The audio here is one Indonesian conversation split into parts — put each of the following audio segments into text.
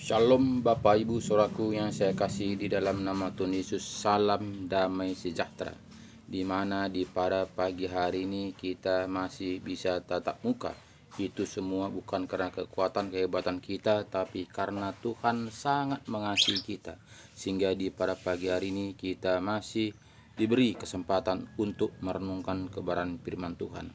Shalom Bapak Ibu Saudaraku yang saya kasih di dalam nama Tuhan Yesus. Salam damai sejahtera. Di mana di pada pagi hari ini kita masih bisa tatap muka. Itu semua bukan karena kekuatan kehebatan kita, tapi karena Tuhan sangat mengasihi kita. Sehingga di pada pagi hari ini kita masih diberi kesempatan untuk merenungkan kebenaran firman Tuhan.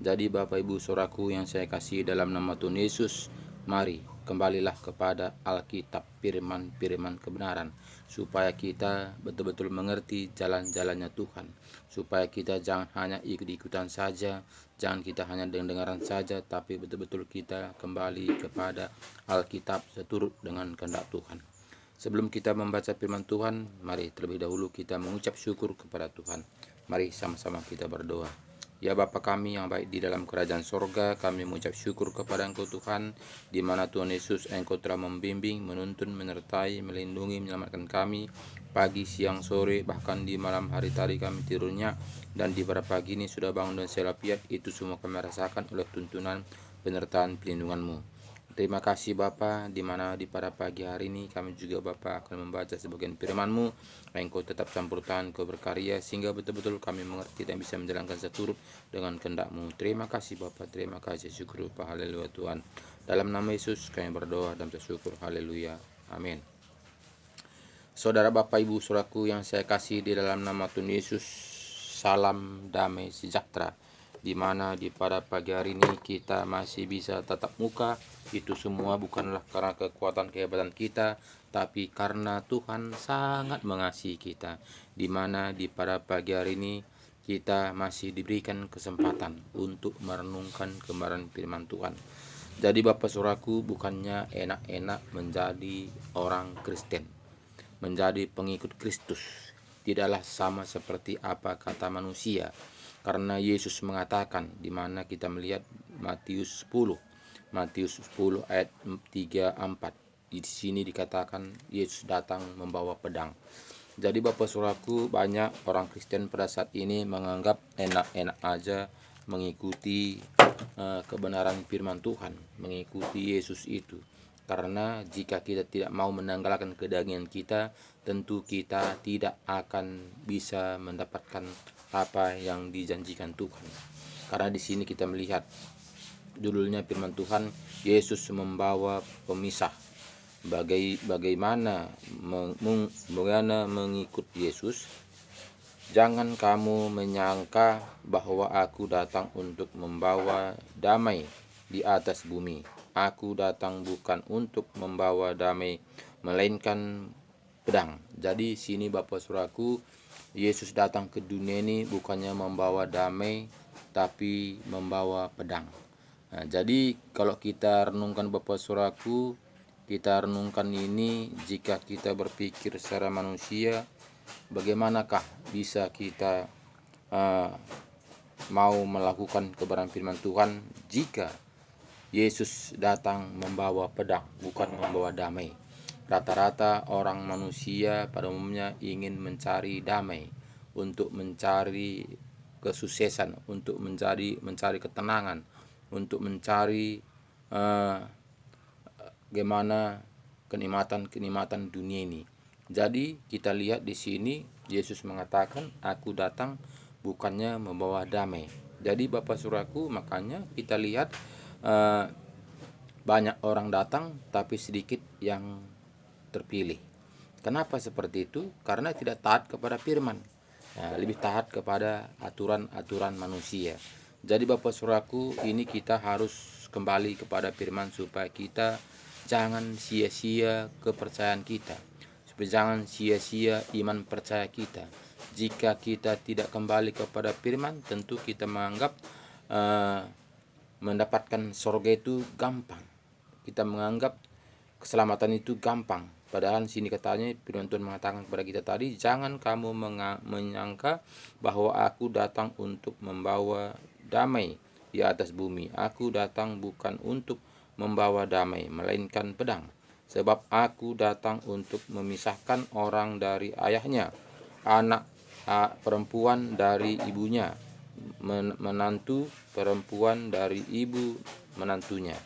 Jadi Bapak Ibu Saudaraku yang saya kasih dalam nama Tuhan Yesus, mari kembalilah kepada Alkitab, firman-firman kebenaran, supaya kita betul-betul mengerti jalan-jalannya Tuhan, supaya kita jangan hanya ikut-ikutan saja, jangan kita hanya dengar-dengaran saja, tapi betul-betul kita kembali kepada Alkitab seturut dengan kehendak Tuhan. Sebelum kita membaca firman Tuhan, mari terlebih dahulu kita mengucap syukur kepada Tuhan. Mari sama-sama kita berdoa. Ya Bapa kami yang baik di dalam kerajaan sorga, kami mengucap syukur kepada Engkau Tuhan, di mana Tuhan Yesus Engkau telah membimbing, menuntun, menyertai, melindungi, menyelamatkan kami pagi, siang, sore, bahkan di malam hari tadi kami tidurnya, dan di pada pagi ini sudah bangun dan selapiat. Itu semua kami rasakan oleh tuntunan, penyertaan, pelindungan-Mu. Terima kasih Bapa, di mana di pada pagi hari ini kami juga Bapa akan membaca sebagian firman-Mu. Engkau tetap campur tangan, Kau berkarya, sehingga betul-betul kami mengerti dan bisa menjalankan seturut dengan kehendak-Mu. Terima kasih Bapa, terima kasih, syukur Bapa, haleluya Tuhan. Dalam nama Yesus kami berdoa dan bersyukur, haleluya, amin. Saudara Bapak Ibu Saudaraku yang saya kasih di dalam nama Tuhan Yesus, salam damai sejahtera. Di mana di pada pagi hari ini kita masih bisa tatap muka. Itu semua bukanlah karena kekuatan kehebatan kita, tapi karena Tuhan sangat mengasihi kita. Di mana di pada pagi hari ini kita masih diberikan kesempatan untuk merenungkan kebenaran firman Tuhan. Jadi Bapak Saudaraku, bukannya enak-enak menjadi orang Kristen, menjadi pengikut Kristus, tidaklah sama seperti apa kata manusia. Karena Yesus mengatakan, di mana kita melihat Matius 10 ayat 3-4. Di sini dikatakan Yesus datang membawa pedang. Jadi Bapak Saudaraku, banyak orang Kristen pada saat ini menganggap enak-enak aja mengikuti kebenaran firman Tuhan, mengikuti Yesus itu. Karena jika kita tidak mau menanggalkan kedagingan kita, tentu kita tidak akan bisa mendapatkan apa yang dijanjikan Tuhan. Karena di sini kita melihat judulnya firman Tuhan, Yesus membawa pemisah. Bagaimana mengikut Yesus? Jangan kamu menyangka bahwa aku datang untuk membawa damai di atas bumi. Aku datang bukan untuk membawa damai, melainkan pedang. Jadi sini Bapak Saudaraku, Yesus datang ke dunia ini bukannya membawa damai, tapi membawa pedang. Nah, jadi kalau kita renungkan Bapak Saudaraku, kita renungkan ini, jika kita berpikir secara manusia, bagaimanakah bisa kita mau melakukan kebenaran firman Tuhan jika Yesus datang membawa pedang, bukan membawa damai. Rata-rata orang manusia pada umumnya ingin mencari damai, untuk mencari kesuksesan, untuk mencari ketenangan, untuk mencari bagaimana kenikmatan dunia ini. Jadi kita lihat di sini Yesus mengatakan, aku datang bukannya membawa damai. Jadi Bapak Saudaraku, makanya kita lihat banyak orang datang tapi sedikit yang terpilih. Kenapa seperti itu? Karena tidak taat kepada firman, lebih taat kepada aturan-aturan manusia. Jadi Bapak Saudaraku, ini kita harus kembali kepada firman supaya kita jangan sia-sia kepercayaan kita, supaya jangan sia-sia iman percaya kita. Jika kita tidak kembali kepada firman, tentu kita menganggap mendapatkan surga itu gampang. Kita menganggap keselamatan itu gampang. Padahal sini katanya firman Tuhan mengatakan kepada kita tadi, jangan kamu menyangka bahwa aku datang untuk membawa damai di atas bumi. Aku datang bukan untuk membawa damai, melainkan pedang. Sebab aku datang untuk memisahkan orang dari ayahnya, anak perempuan dari ibunya, menantu perempuan dari ibu menantunya.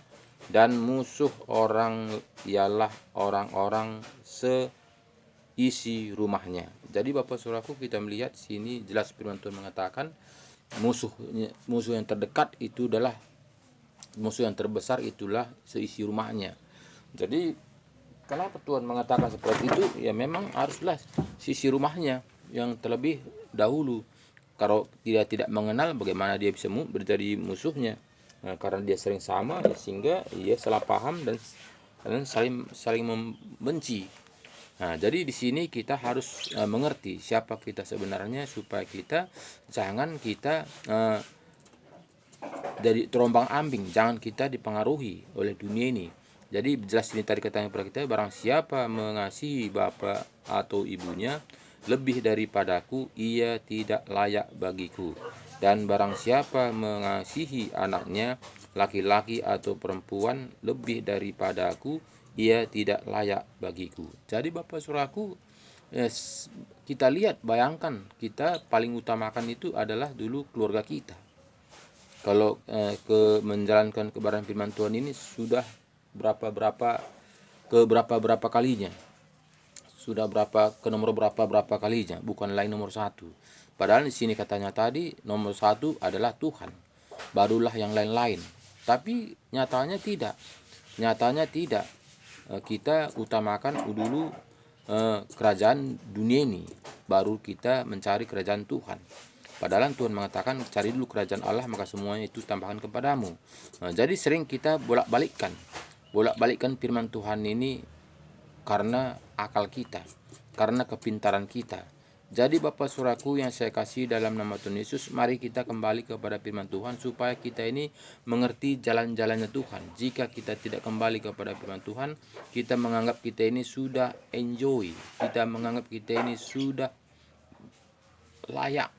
dan musuh orang ialah orang-orang seisi rumahnya. Jadi Bapak Saudaraku, kita melihat sini jelas firman Tuhan mengatakan musuh yang terdekat itu adalah musuh yang terbesar itulah seisi rumahnya. Jadi kenapa Tuhan mengatakan seperti itu? Ya memang haruslah sisi rumahnya yang terlebih dahulu. Kalau dia tidak mengenal, bagaimana dia bisa menjadi musuhnya? Nah, karena dia sering sama, sehingga ia salah paham dan saling membenci. Nah, jadi di sini kita harus mengerti siapa kita sebenarnya, supaya kita jangan kita dari terombang ambing, jangan kita dipengaruhi oleh dunia ini. Jadi jelas ini tadi katanya kepada kita, barang siapa mengasihi bapa atau ibunya lebih daripadaku, ia tidak layak bagiku. Dan barang siapa mengasihi anaknya laki-laki atau perempuan lebih daripadaku, ia tidak layak bagiku. Jadi Bapak Saudaraku, kita lihat, bayangkan, kita paling utamakan itu adalah dulu keluarga kita. Kalau menjalankan kebenaran firman Tuhan ini sudah berapa kalinya, sudah ke nomor berapa kalinya, bukan lain nomor satu. Padahal di sini katanya tadi nomor satu adalah Tuhan, barulah yang lain-lain. Tapi nyatanya tidak. Kita utamakan dulu kerajaan dunia ini, baru kita mencari kerajaan Tuhan. Padahal Tuhan mengatakan, cari dulu kerajaan Allah, maka semuanya itu tambahkan kepadamu. Nah, jadi sering kita bolak-balikkan firman Tuhan ini karena akal kita, karena kepintaran kita. Jadi Bapak Saudaraku yang saya kasih dalam nama Tuhan Yesus, mari kita kembali kepada firman Tuhan supaya kita ini mengerti jalan-jalannya Tuhan. Jika kita tidak kembali kepada firman Tuhan, kita menganggap kita ini sudah enjoy, kita menganggap kita ini sudah layak,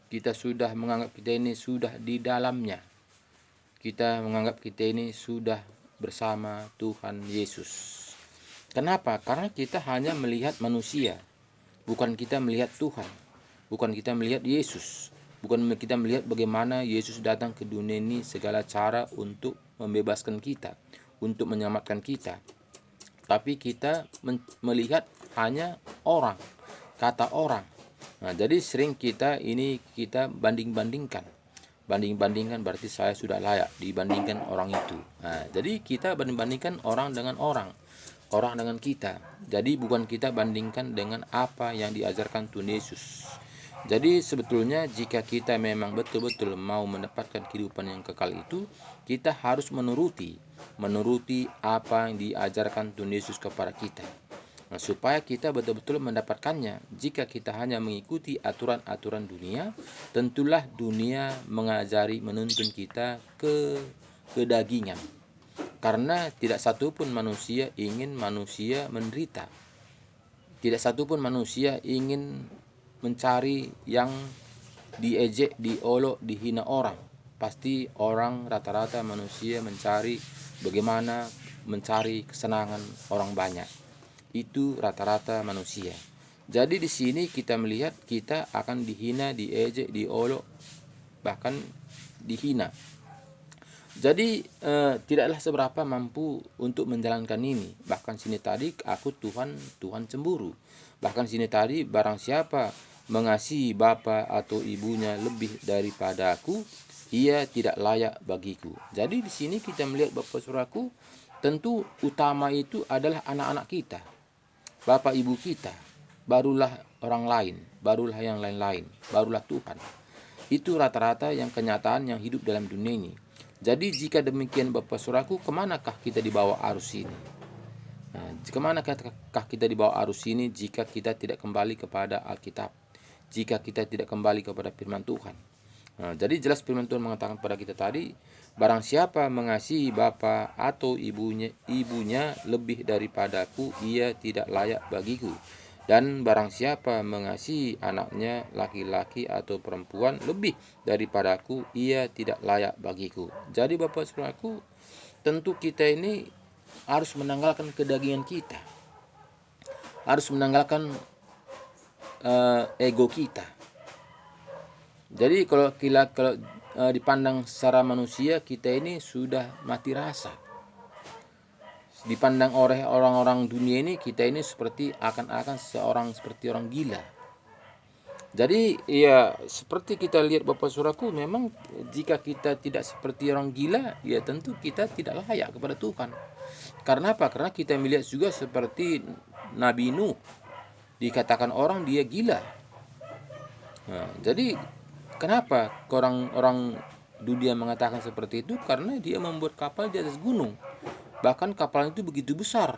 kita sudah menganggap kita ini sudah di dalamnya, kita menganggap kita ini sudah bersama Tuhan Yesus. Kenapa? Karena kita hanya melihat manusia, bukan kita melihat Tuhan, bukan kita melihat Yesus, bukan kita melihat bagaimana Yesus datang ke dunia ini segala cara untuk membebaskan kita, untuk menyelamatkan kita. Tapi kita melihat hanya orang, kata orang. Nah, jadi sering kita banding-bandingkan berarti saya sudah layak dibandingkan orang itu. Nah, jadi kita banding-bandingkan orang dengan orang dengan kita. Jadi bukan kita bandingkan dengan apa yang diajarkan Tuhan Yesus. Jadi sebetulnya jika kita memang betul-betul mau mendapatkan kehidupan yang kekal itu, kita harus menuruti apa yang diajarkan Tuhan Yesus kepada kita. Nah, supaya kita betul-betul mendapatkannya. Jika kita hanya mengikuti aturan-aturan dunia, tentulah dunia menuntun kita ke kedagingan. Karena tidak satupun manusia ingin manusia menderita. Tidak satupun manusia ingin mencari yang diejek, diolok, dihina orang. Pasti orang, rata-rata manusia mencari bagaimana mencari kesenangan orang banyak. Itu rata-rata manusia. Jadi di sini kita melihat kita akan dihina, diejek, diolok, bahkan dihina. Jadi tidaklah seberapa mampu untuk menjalankan ini. Bahkan sini tadi aku Tuhan cemburu. Bahkan sini tadi barang siapa mengasihi bapa atau ibunya lebih daripada aku, ia tidak layak bagiku. Jadi di sini kita melihat Bapak Saudaraku, tentu utama itu adalah anak-anak kita, bapak ibu kita, barulah orang lain, barulah yang lain-lain, barulah Tuhan. Itu rata-rata yang kenyataan yang hidup dalam dunia ini. Jadi jika demikian Bapak Saudaraku, kemanakah kita dibawa arus ini? Nah, kemanakah kita dibawa arus ini jika kita tidak kembali kepada Alkitab, jika kita tidak kembali kepada firman Tuhan? Nah, jadi jelas firman Tuhan mengatakan kepada kita tadi, barang siapa mengasihi bapa atau ibunya lebih daripadaku, ia tidak layak bagiku. Dan barang siapa mengasihi anaknya laki-laki atau perempuan lebih daripadaku, ia tidak layak bagiku. Jadi Bapak Saudaraku, tentu kita ini harus menanggalkan kedagingan kita, harus menanggalkan ego kita. Jadi kalau dipandang secara manusia, kita ini sudah mati rasa. Dipandang oleh orang-orang dunia ini, kita ini seperti akan-akan seperti orang gila. Jadi ya seperti kita lihat Bapak Saudaraku, memang jika kita tidak seperti orang gila, ya tentu kita tidak layak kepada Tuhan. Karena apa? Karena kita melihat juga seperti Nabi Nuh, dikatakan orang dia gila. Nah, jadi kenapa orang-orang dunia mengatakan seperti itu? Karena dia membuat kapal di atas gunung. Bahkan kapal itu begitu besar.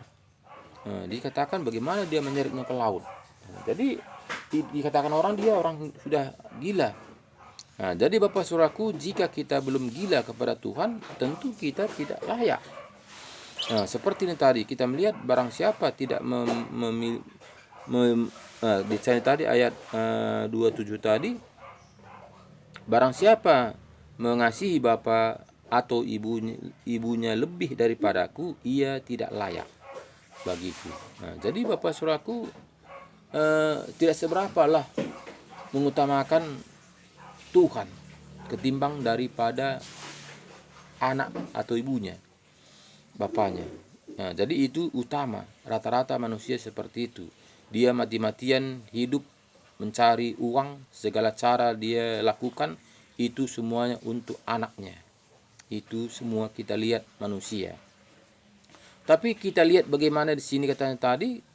Nah, dikatakan bagaimana dia menyeretnya ke laut. Nah, jadi dikatakan orang dia orang sudah gila. Nah, jadi Bapak Saudaraku, jika kita belum gila kepada Tuhan, tentu kita tidak layak. Nah, seperti ini tadi kita melihat barang siapa tidak di tadi ayat 27 tadi, barang siapa mengasihi bapa atau ibunya lebih daripadaku, ia tidak layak bagiku. Nah, jadi Bapak Saudaraku, tidak seberapa lah mengutamakan Tuhan ketimbang daripada anak atau ibunya, bapaknya. Nah, jadi itu utama. Rata-rata manusia seperti itu. Dia mati-matian hidup mencari uang, segala cara dia lakukan itu semuanya untuk anaknya. Itu semua kita lihat manusia. Tapi kita lihat bagaimana di sini katanya tadi,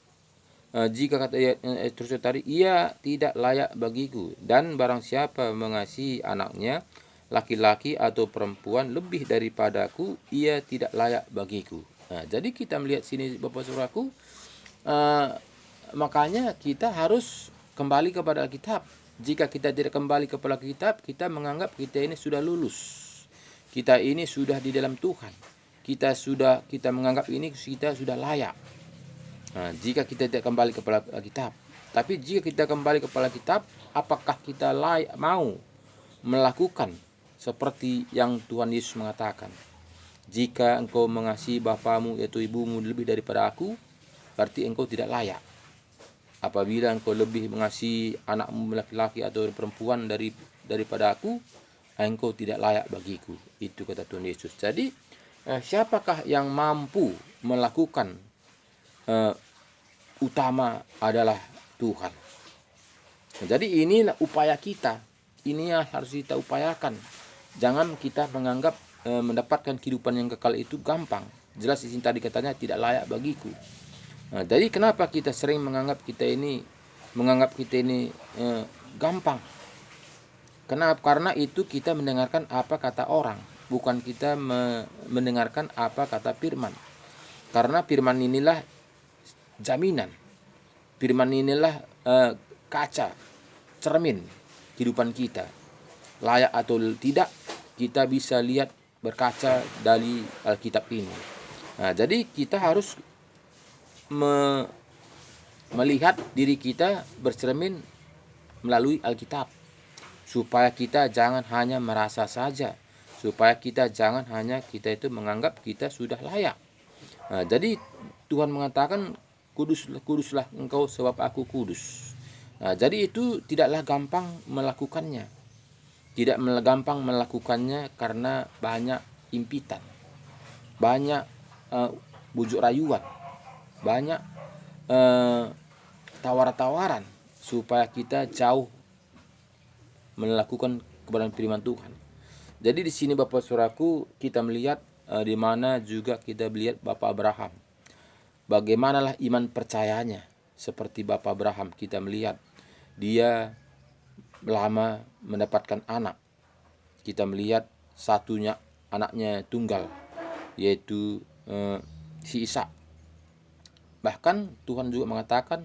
jika kata terus tadi, ia tidak layak bagiku, dan barang siapa mengasihi anaknya laki-laki atau perempuan lebih daripadaku, ia tidak layak bagiku. Nah, jadi kita melihat sini Bapak Saudaraku, makanya kita harus kembali kepada Alkitab. Jika kita tidak kembali kepada Alkitab, kita menganggap kita ini sudah lulus, kita ini sudah di dalam Tuhan, kita menganggap ini kita sudah layak. Nah, jika kita tidak kembali kepada Alkitab. Tapi jika kita kembali kepada Alkitab, apakah kita mau melakukan seperti yang Tuhan Yesus mengatakan? Jika engkau mengasihi bapamu yaitu ibumu lebih daripada aku, berarti engkau tidak layak. Apabila engkau lebih mengasihi anakmu laki-laki atau perempuan daripada aku, engkau tidak layak bagiku. Itu kata Tuhan Yesus. Jadi siapakah yang mampu melakukan utama adalah Tuhan. Nah, jadi inilah upaya kita. Ini yang harus kita upayakan. Jangan kita menganggap mendapatkan kehidupan yang kekal itu gampang. Jelas di sini tadi katanya tidak layak bagiku. Nah, jadi kenapa kita sering menganggap kita ini gampang? Kenapa? Karena itu kita mendengarkan apa kata orang, bukan kita mendengarkan apa kata firman. Karena firman inilah jaminan. Firman inilah kaca, cermin kehidupan kita. Layak atau tidak, kita bisa lihat berkaca dari Alkitab ini. Nah, jadi kita harus melihat diri kita bercermin melalui Alkitab, supaya kita jangan hanya merasa saja, supaya kita jangan hanya kita itu menganggap kita sudah layak. Nah, jadi Tuhan mengatakan kuduslah engkau sebab aku kudus. Nah, jadi itu tidaklah gampang melakukannya. Tidak gampang melakukannya karena banyak impitan, banyak bujuk rayuan, banyak tawaran-tawaran supaya kita jauh melakukan kebenaran firman Tuhan. Jadi di sini Bapak Saudaraku, kita melihat di mana juga kita melihat Bapak Abraham. Bagaimanalah iman percayanya? Seperti Bapak Abraham, kita melihat dia lama mendapatkan anak. Kita melihat satunya anaknya tunggal, yaitu si Ishak. Bahkan Tuhan juga mengatakan,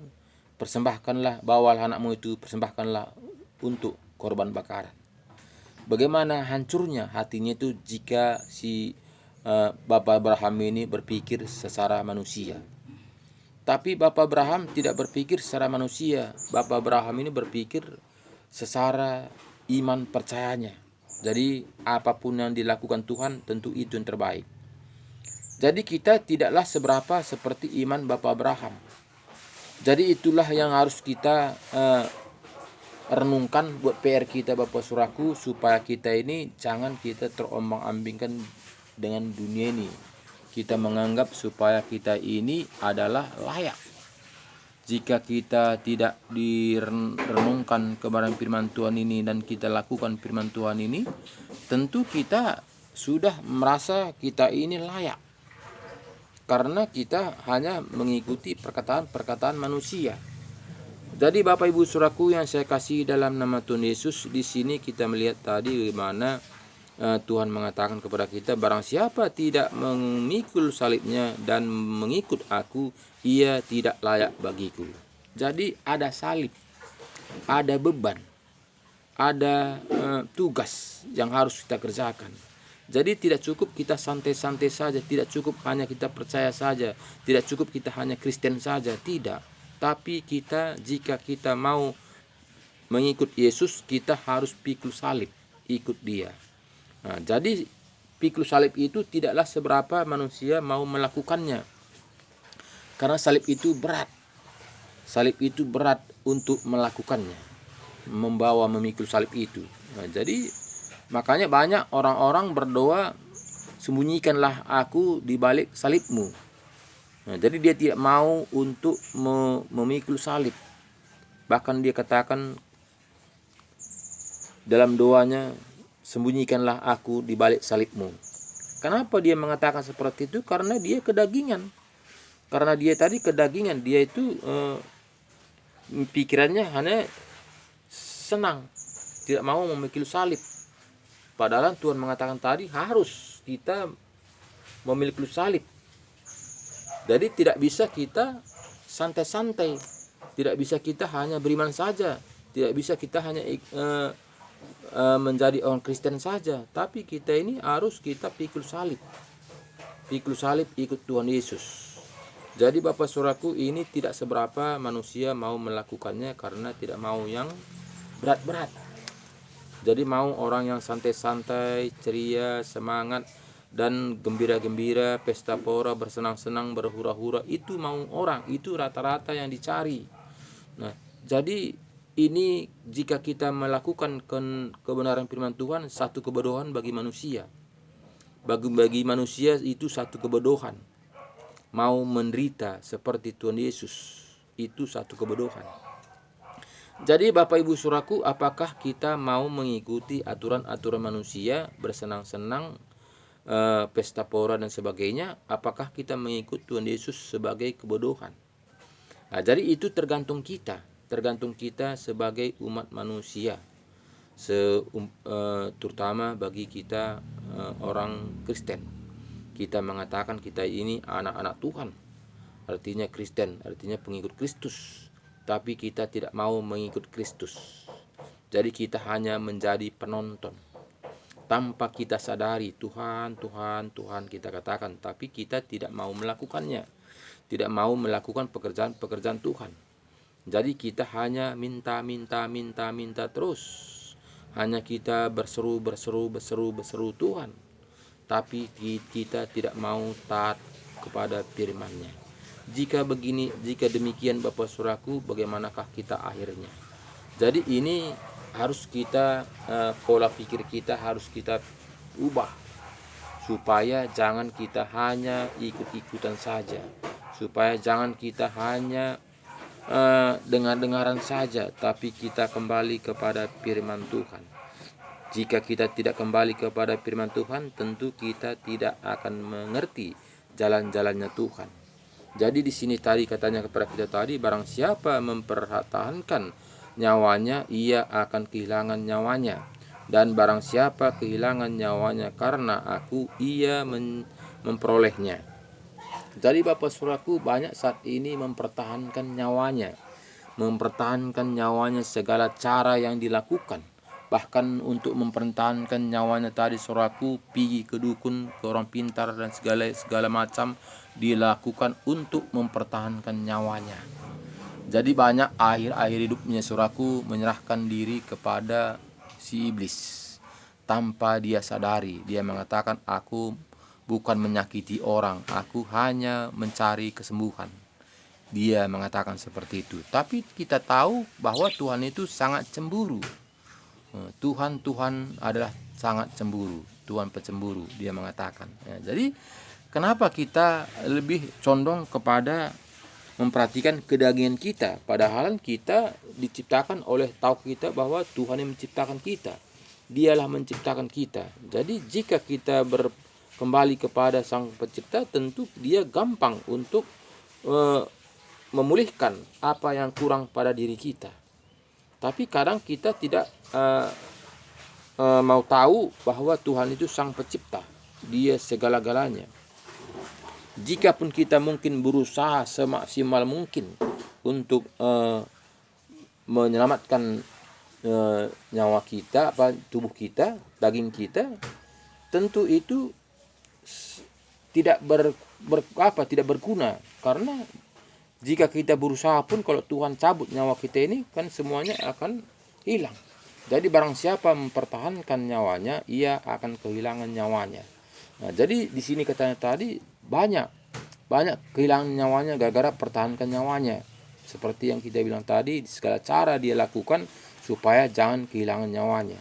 persembahkanlah, bawalah anakmu itu, persembahkanlah untuk korban bakaran. Bagaimana hancurnya hatinya itu jika si Bapak Abraham ini berpikir secara manusia. Tapi Bapak Abraham tidak berpikir secara manusia. Bapak Abraham ini berpikir secara iman percayanya. Jadi apapun yang dilakukan Tuhan, tentu itu yang terbaik. Jadi kita tidaklah seberapa seperti iman Bapak Abraham. Jadi itulah yang harus kita renungkan buat PR kita Bapak Saudaraku, supaya kita ini jangan kita terombang-ambingkan dengan dunia ini. kita menganggap supaya kita ini adalah layak. Jika kita tidak direnungkan kebenaran firman Tuhan ini dan kita lakukan firman Tuhan ini, tentu kita sudah merasa kita ini layak. Karena kita hanya mengikuti perkataan-perkataan manusia. Jadi Bapak Ibu Saudaraku yang saya kasih dalam nama Tuhan Yesus, di sini kita melihat tadi bagaimana Tuhan mengatakan kepada kita, barang siapa tidak memikul salibnya dan mengikut aku, ia tidak layak bagiku. Jadi ada salib, ada beban, ada tugas yang harus kita kerjakan. Jadi tidak cukup kita santai-santai saja, tidak cukup hanya kita percaya saja, tidak cukup kita hanya Kristen saja, tidak. Tapi kita, jika kita mau mengikut Yesus, kita harus pikul salib, ikut Dia. Nah, jadi pikul salib itu tidaklah seberapa manusia mau melakukannya. Karena salib itu berat. Salib itu berat untuk melakukannya. Memikul salib itu. Nah, jadi makanya banyak orang-orang berdoa, sembunyikanlah aku di balik salibmu. Nah, jadi dia tidak mau untuk memikul salib. Bahkan dia katakan dalam doanya, sembunyikanlah aku di balik salibmu. Kenapa dia mengatakan seperti itu? Karena dia kedagingan. Karena dia tadi kedagingan, dia itu pikirannya hanya senang, tidak mau memikul salib. Padahal Tuhan mengatakan tadi harus kita memikul salib. Jadi tidak bisa kita santai-santai, tidak bisa kita hanya beriman saja, tidak bisa kita hanya menjadi orang Kristen saja, tapi kita ini harus kita pikul salib ikut Tuhan Yesus. Jadi Bapak Saudaraku, ini tidak seberapa manusia mau melakukannya karena tidak mau yang berat-berat. Jadi mau orang yang santai-santai, ceria, semangat dan gembira-gembira, pesta pora, bersenang-senang, berhura-hura, itu mau orang, itu rata-rata yang dicari. Nah, jadi ini jika kita melakukan kebenaran firman Tuhan, satu kebodohan bagi manusia. Bagi manusia itu satu kebodohan. Mau menderita seperti Tuhan Yesus, itu satu kebodohan. Jadi Bapak Ibu Saudaraku, apakah kita mau mengikuti aturan-aturan manusia, bersenang-senang, pesta pora dan sebagainya? Apakah kita mengikut Tuhan Yesus sebagai kebodohan? Nah, jadi itu tergantung kita sebagai umat manusia, terutama bagi kita orang Kristen. Kita mengatakan kita ini anak-anak Tuhan, artinya Kristen, artinya pengikut Kristus. Tapi kita tidak mau mengikut Kristus. Jadi kita hanya menjadi penonton. Tanpa kita sadari Tuhan, Tuhan, Tuhan kita katakan, tapi kita tidak mau melakukannya. Tidak mau melakukan pekerjaan Tuhan. Jadi kita hanya minta terus. Hanya kita berseru Tuhan. Tapi kita tidak mau taat kepada firman-Nya. Jika demikian Bapak Saudaraku, bagaimanakah kita akhirnya? Jadi ini harus kita, pola pikir kita harus kita ubah. Supaya jangan kita hanya ikut-ikutan saja. Supaya jangan kita hanya dengar-dengaran saja, tapi kita kembali kepada firman Tuhan. Jika kita tidak kembali kepada firman Tuhan, tentu kita tidak akan mengerti jalan-jalannya Tuhan. Jadi di sini tadi katanya kepada kita tadi, barang siapa mempertahankan nyawanya, ia akan kehilangan nyawanya. Dan barang siapa kehilangan nyawanya karena aku, ia memperolehnya. Jadi Bapak Saudaraku, banyak saat ini mempertahankan nyawanya segala cara yang dilakukan. Bahkan untuk mempertahankan nyawanya tadi Saudaraku, pergi ke dukun, ke orang pintar dan segala macam dilakukan untuk mempertahankan nyawanya. Jadi banyak akhir hidupnya Saudaraku menyerahkan diri kepada si iblis tanpa dia sadari. Dia mengatakan, aku bukan menyakiti orang, aku hanya mencari kesembuhan. Dia mengatakan seperti itu. Tapi kita tahu bahwa Tuhan itu sangat cemburu. Tuhan adalah sangat cemburu, Tuhan pecemburu, dia mengatakan. Ya, jadi kenapa kita lebih condong kepada memperhatikan kedagingan kita, padahal kita diciptakan oleh tahu kita bahwa Tuhan yang menciptakan kita. Dialah menciptakan kita. Jadi jika kita kembali kepada Sang Pencipta, tentu Dia gampang untuk memulihkan apa yang kurang pada diri kita. Tapi kadang kita tidak mau tahu bahwa Tuhan itu Sang Pencipta. Dia segala-galanya. Jikapun kita mungkin berusaha semaksimal mungkin untuk menyelamatkan nyawa kita, tubuh kita, daging kita, tentu itu tidak tidak berguna, karena jika kita berusaha pun, kalau Tuhan cabut nyawa kita ini, kan semuanya akan hilang. Jadi barang siapa mempertahankan nyawanya, ia akan kehilangan nyawanya. Nah, jadi di sini katanya tadi banyak kehilangan nyawanya gara-gara pertahankan nyawanya. Seperti yang kita bilang tadi, segala cara dia lakukan supaya jangan kehilangan nyawanya.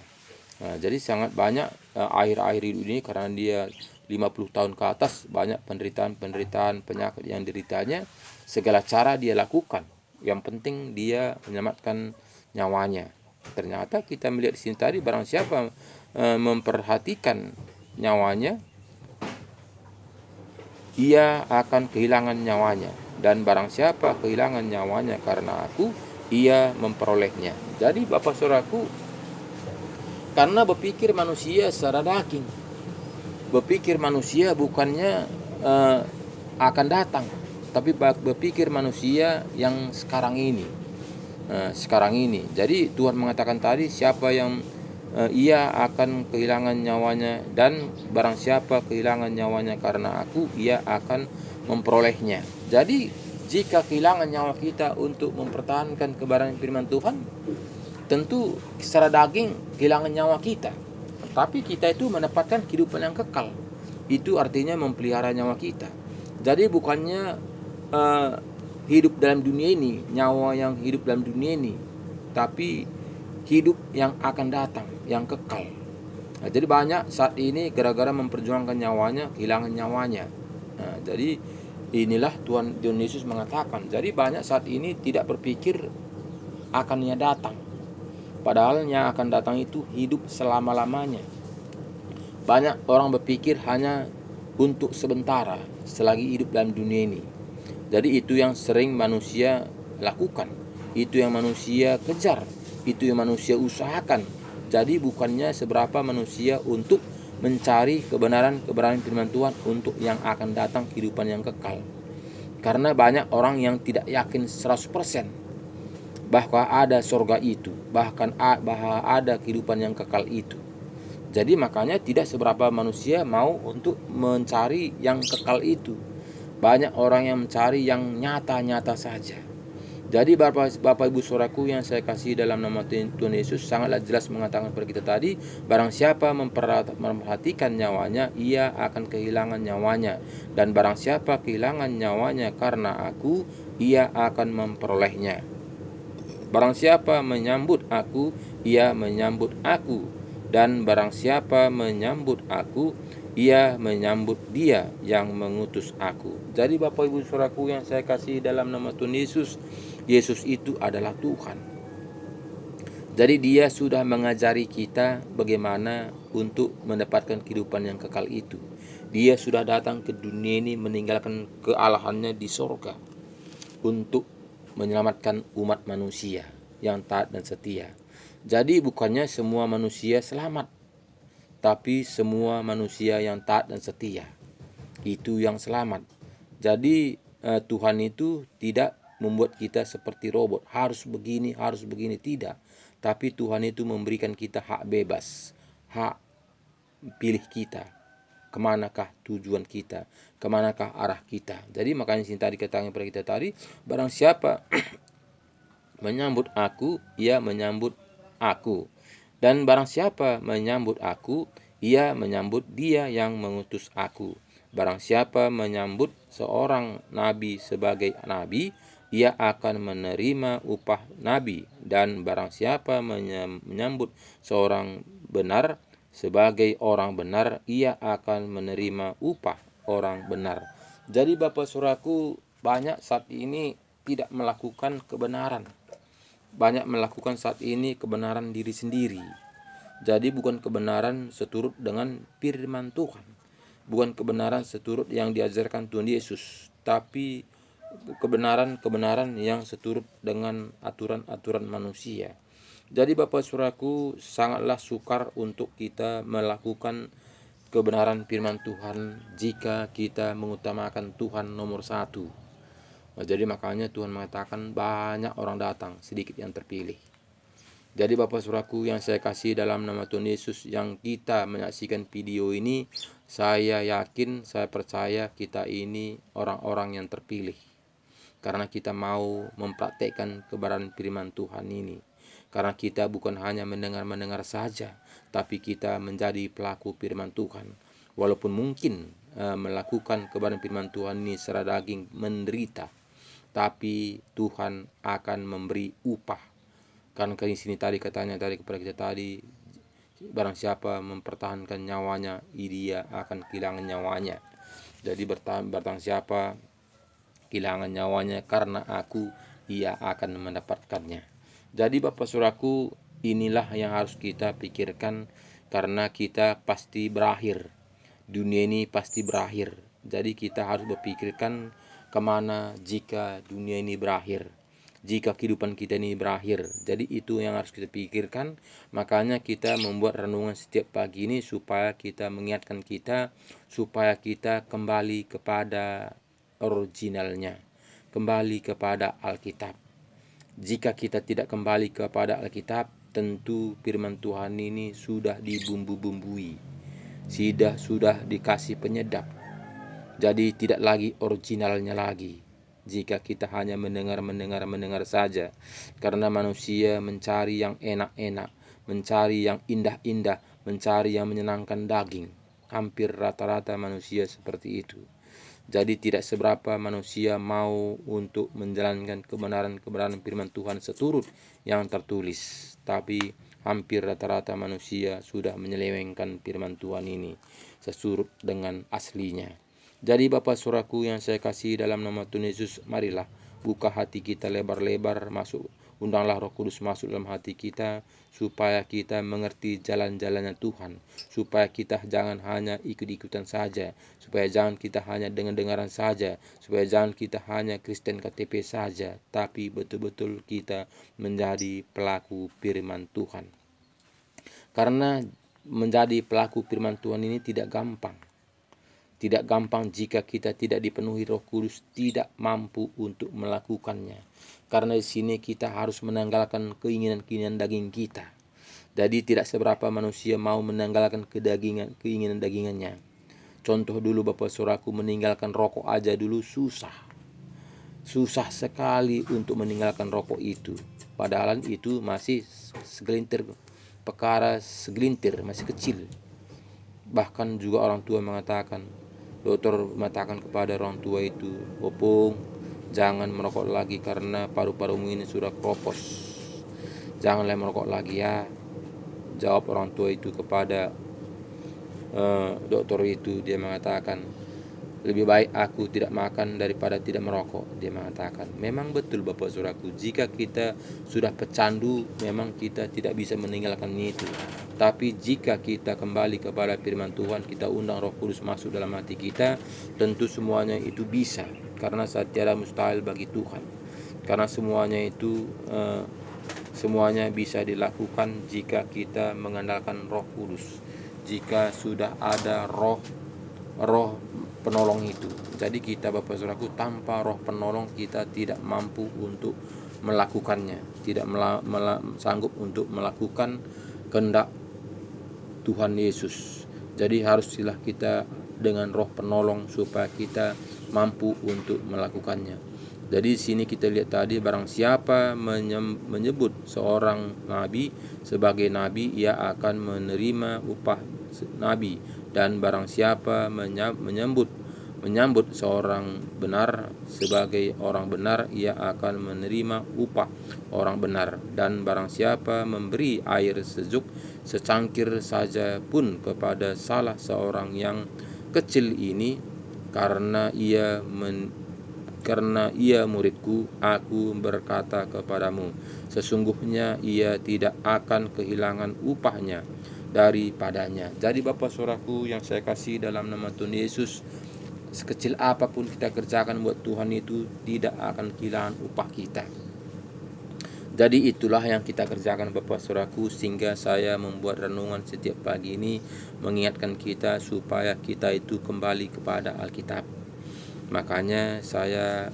Nah, jadi sangat banyak akhir-akhir hidup ini, karena dia 50 tahun ke atas, banyak penderitaan penyakit yang deritanya. Segala cara dia lakukan, yang penting dia menyelamatkan nyawanya. Ternyata kita melihat di sini tadi, barang siapa memperhatikan nyawanya, ia akan kehilangan nyawanya, dan barang siapa kehilangan nyawanya karena aku, ia memperolehnya. Jadi Bapak Saudaraku, karena berpikir manusia secara daging, berpikir manusia bukannya akan datang, tapi berpikir manusia yang sekarang ini. Jadi Tuhan mengatakan tadi, siapa yang ia akan kehilangan nyawanya, dan barang siapa kehilangan nyawanya karena aku, ia akan memperolehnya. Jadi jika kehilangan nyawa kita untuk mempertahankan kebenaran firman Tuhan, tentu secara daging kehilangan nyawa kita. Tapi kita itu mendapatkan kehidupan yang kekal. Itu artinya memelihara nyawa kita. Jadi bukannya hidup dalam dunia ini, nyawa yang hidup dalam dunia ini, tapi hidup yang akan datang, yang kekal. Nah, jadi banyak saat ini gara-gara memperjuangkan nyawanya, kehilangan nyawanya. Nah, jadi inilah Tuhan Yesus mengatakan. Jadi banyak saat ini tidak berpikir akannya datang, padahal yang akan datang itu hidup selama-lamanya. Banyak orang berpikir hanya untuk sementara selagi hidup dalam dunia ini. Jadi itu yang sering manusia lakukan, itu yang manusia kejar, itu yang manusia usahakan. Jadi bukannya seberapa manusia untuk mencari kebenaran firman Tuhan untuk yang akan datang, kehidupan yang kekal. Karena banyak orang yang tidak yakin 100% bahwa ada surga itu, bahkan bahwa ada kehidupan yang kekal itu. Jadi makanya tidak seberapa manusia mau untuk mencari yang kekal itu. Banyak orang yang mencari yang nyata-nyata saja. Jadi Bapak Ibu Saudaraku yang saya kasih dalam nama Tuhan Yesus, sangatlah jelas mengatakan kepada kita tadi, barang siapa memperhatikan nyawanya, ia akan kehilangan nyawanya, dan barang siapa kehilangan nyawanya karena aku, ia akan memperolehnya. Barang siapa menyambut aku, ia menyambut aku, dan barang siapa menyambut aku, ia menyambut Dia yang mengutus aku. Jadi Bapak Ibu Saudaraku yang saya kasih dalam nama Tuhan Yesus, Yesus itu adalah Tuhan. Jadi Dia sudah mengajari kita bagaimana untuk mendapatkan kehidupan yang kekal itu. Dia sudah datang ke dunia ini meninggalkan kealahannya di sorga untuk menyelamatkan umat manusia yang taat dan setia. Jadi bukannya semua manusia selamat, tapi semua manusia yang taat dan setia, itu yang selamat. Jadi Tuhan itu tidak membuat kita seperti robot, harus begini, tidak. Tapi Tuhan itu memberikan kita hak bebas, hak pilih kita, kemanakah tujuan kita, kemanakah arah kita. Jadi makanya sini tadi katakan kepada kita tadi, barang siapa menyambut aku, ia menyambut aku, dan barang siapa menyambut aku, ia menyambut Dia yang mengutus aku. Barang siapa menyambut seorang nabi sebagai nabi, ia akan menerima upah nabi, dan barang siapa menyambut seorang benar sebagai orang benar, ia akan menerima upah orang benar. Jadi Bapak Saudaraku, banyak saat ini tidak melakukan kebenaran. Banyak melakukan saat ini kebenaran diri sendiri. Jadi bukan kebenaran seturut dengan firman Tuhan. Bukan kebenaran seturut yang diajarkan Tuhan Yesus, tapi kebenaran-kebenaran yang seturut dengan aturan-aturan manusia. Jadi Bapak Saudaraku, sangatlah sukar untuk kita melakukan kebenaran firman Tuhan jika kita mengutamakan Tuhan nomor satu. Jadi makanya Tuhan mengatakan banyak orang datang, sedikit yang terpilih. Jadi Bapak Saudaraku yang saya kasih dalam nama Tuhan Yesus, yang kita menyaksikan video ini, saya yakin, saya percaya kita ini orang-orang yang terpilih. Karena kita mau mempraktekkan kebenaran firman Tuhan ini. Karena kita bukan hanya mendengar-mendengar saja, tapi kita menjadi pelaku firman Tuhan. Walaupun mungkin melakukan kebenaran firman Tuhan ini secara daging menderita, tapi Tuhan akan memberi upah. Kan di sini tadi katanya tadi kepada kita tadi, barang siapa mempertahankan nyawanya, dia akan kehilangan nyawanya. Jadi barang siapa kehilangan nyawanya karena aku, ia akan mendapatkannya. Jadi Bapak Saudaraku, inilah yang harus kita pikirkan, karena kita pasti berakhir. Dunia ini pasti berakhir. Jadi kita harus berpikirkan kemana jika dunia ini berakhir, jika kehidupan kita ini berakhir. Jadi itu yang harus kita pikirkan. Makanya kita membuat renungan setiap pagi ini supaya kita mengingatkan kita, supaya kita kembali kepada originalnya, kembali kepada Alkitab. Jika kita tidak kembali kepada Alkitab, tentu firman Tuhan ini sudah dibumbu-bumbui, sudah dikasih penyedap. Jadi tidak lagi originalnya lagi. Jika kita hanya mendengar saja, karena manusia mencari yang enak-enak, mencari yang indah-indah, mencari yang menyenangkan daging. Hampir rata-rata manusia seperti itu. Jadi tidak seberapa manusia mau untuk menjalankan kebenaran-kebenaran firman Tuhan seturut yang tertulis. Tapi hampir rata-rata manusia sudah menyelewengkan firman Tuhan ini sesurut dengan aslinya. Jadi Bapak Saudaraku yang saya kasih dalam nama Tuhan Yesus, marilah buka hati kita lebar-lebar, undanglah Roh Kudus masuk dalam hati kita, supaya kita mengerti jalan-jalannya Tuhan, supaya kita jangan hanya ikut-ikutan saja, supaya jangan kita hanya dengar-dengaran saja, supaya jangan kita hanya Kristen KTP saja, tapi betul-betul kita menjadi pelaku firman Tuhan. Karena menjadi pelaku firman Tuhan ini tidak gampang. Tidak gampang jika kita tidak dipenuhi Roh Kudus, tidak mampu untuk melakukannya. Karena di sini kita harus menanggalkan keinginan-keinginan daging kita. Jadi tidak seberapa manusia mau menanggalkan keinginan dagingannya. Contoh dulu Bapak Saudaraku, meninggalkan rokok aja dulu susah. Susah sekali untuk meninggalkan rokok itu. Padahal itu masih segelintir perkara, masih kecil. Bahkan juga orang tua mengatakan, dokter mengatakan kepada orang tua itu, "Opung, jangan merokok lagi karena paru-parumu ini sudah keropos. Janganlah merokok lagi ya." Jawab orang tua itu kepada dokter itu, dia mengatakan, "Lebih baik aku tidak makan daripada tidak merokok." Dia mengatakan, memang betul Bapak Saudaraku, jika kita sudah pecandu, memang kita tidak bisa meninggalkan itu. Tapi jika kita kembali kepada firman Tuhan, kita undang Roh Kudus masuk dalam hati kita, tentu semuanya itu bisa. Karena tiada mustahil bagi Tuhan. Karena semuanya itu semuanya bisa dilakukan jika kita mengandalkan Roh Kudus. Jika sudah ada roh penolong itu. Jadi kita Bapak Saudaraku, tanpa roh penolong kita tidak mampu untuk melakukannya, tidak sanggup untuk melakukan kehendak Tuhan Yesus. Jadi haruslah kita dengan roh penolong supaya kita mampu untuk melakukannya. Jadi di sini kita lihat tadi, barang siapa menyebut seorang nabi sebagai nabi, ia akan menerima upah nabi, dan barang siapa menyambut seorang benar sebagai orang benar, ia akan menerima upah orang benar. Dan barang siapa memberi air sejuk secangkir saja pun kepada salah seorang yang kecil ini, Karena ia muridku, aku berkata kepadamu, sesungguhnya ia tidak akan kehilangan upahnya daripadanya. Jadi Bapak Saudaraku yang saya kasih dalam nama Tuhan Yesus, sekecil apapun kita kerjakan buat Tuhan itu tidak akan kehilangan upah kita. Jadi itulah yang kita kerjakan Bapak Saudaraku, sehingga saya membuat renungan setiap pagi ini mengingatkan kita supaya kita itu kembali kepada Alkitab. Makanya saya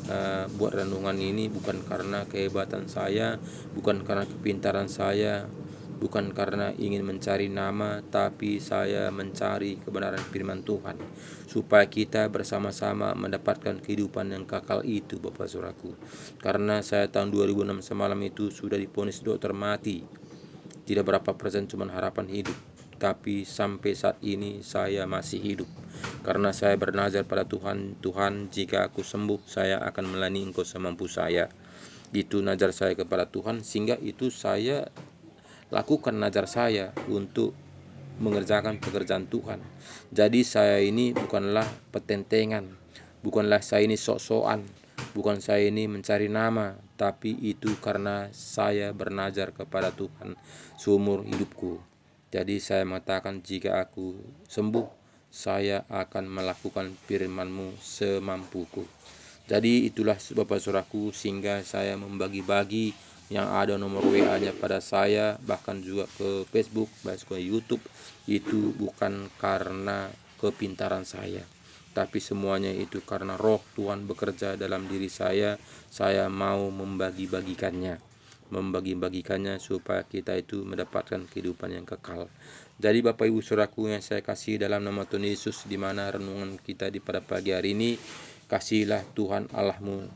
buat renungan ini bukan karena kehebatan saya, bukan karena kepintaran saya, bukan karena ingin mencari nama, tapi saya mencari kebenaran firman Tuhan supaya kita bersama-sama mendapatkan kehidupan yang kekal itu Bapak Saudaraku. Karena saya tahun 2006 semalam itu sudah divonis dokter mati. Tidak berapa persen cuma harapan hidup, tapi sampai saat ini saya masih hidup. Karena saya bernazar pada Tuhan, Tuhan jika aku sembuh saya akan melayani Engkau semampu saya. Itu nazar saya kepada Tuhan, sehingga itu saya lakukan nazar saya untuk mengerjakan pekerjaan Tuhan. Jadi saya ini bukanlah petentengan, bukanlah saya ini sok-sokan, bukan saya ini mencari nama, tapi itu karena saya bernazar kepada Tuhan seumur hidupku. Jadi saya mengatakan jika aku sembuh saya akan melakukan firman-Mu semampuku. Jadi itulah Bapak Saudaraku, sehingga saya membagi-bagi yang ada nomor WA-nya pada saya, bahkan juga ke Facebook, bahkan ke YouTube. Itu bukan karena kepintaran saya, tapi semuanya itu karena roh Tuhan bekerja dalam diri saya mau membagi-bagikannya supaya kita itu mendapatkan kehidupan yang kekal. Jadi Bapak Ibu Saudaraku yang saya kasih dalam nama Tuhan Yesus, di mana renungan kita di pada pagi hari ini, kasihlah Tuhan Allahmu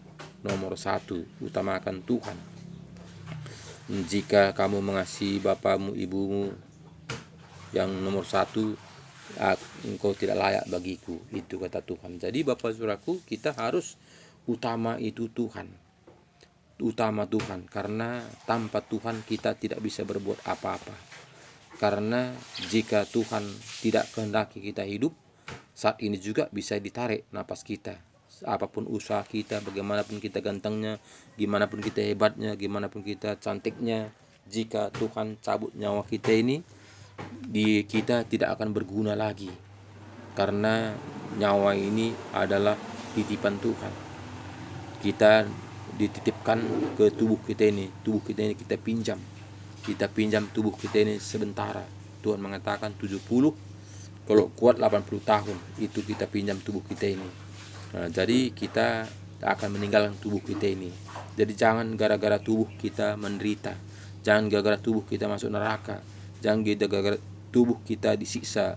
nomor 1, utamakan Tuhan. Jika kamu mengasihi bapamu ibumu yang nomor 1, engkau tidak layak bagiku, itu kata Tuhan. Jadi Bapak Saudaraku, kita harus utama itu Tuhan, karena tanpa Tuhan kita tidak bisa berbuat apa-apa. Karena jika Tuhan tidak kehendaki kita hidup, saat ini juga bisa ditarik napas kita. Apapun usaha kita, bagaimanapun kita gantengnya, gimana pun kita hebatnya, gimana pun kita cantiknya, jika Tuhan cabut nyawa kita ini, kita tidak akan berguna lagi. Karena nyawa ini adalah titipan Tuhan. Kita dititipkan ke tubuh kita ini kita pinjam. Kita pinjam tubuh kita ini sementara. Tuhan mengatakan 70, kalau kuat 80 tahun itu kita pinjam tubuh kita ini. Jadi kita akan meninggalkan tubuh kita ini. Jadi jangan gara-gara tubuh kita menderita, jangan gara-gara tubuh kita masuk neraka, jangan gara-gara tubuh kita disiksa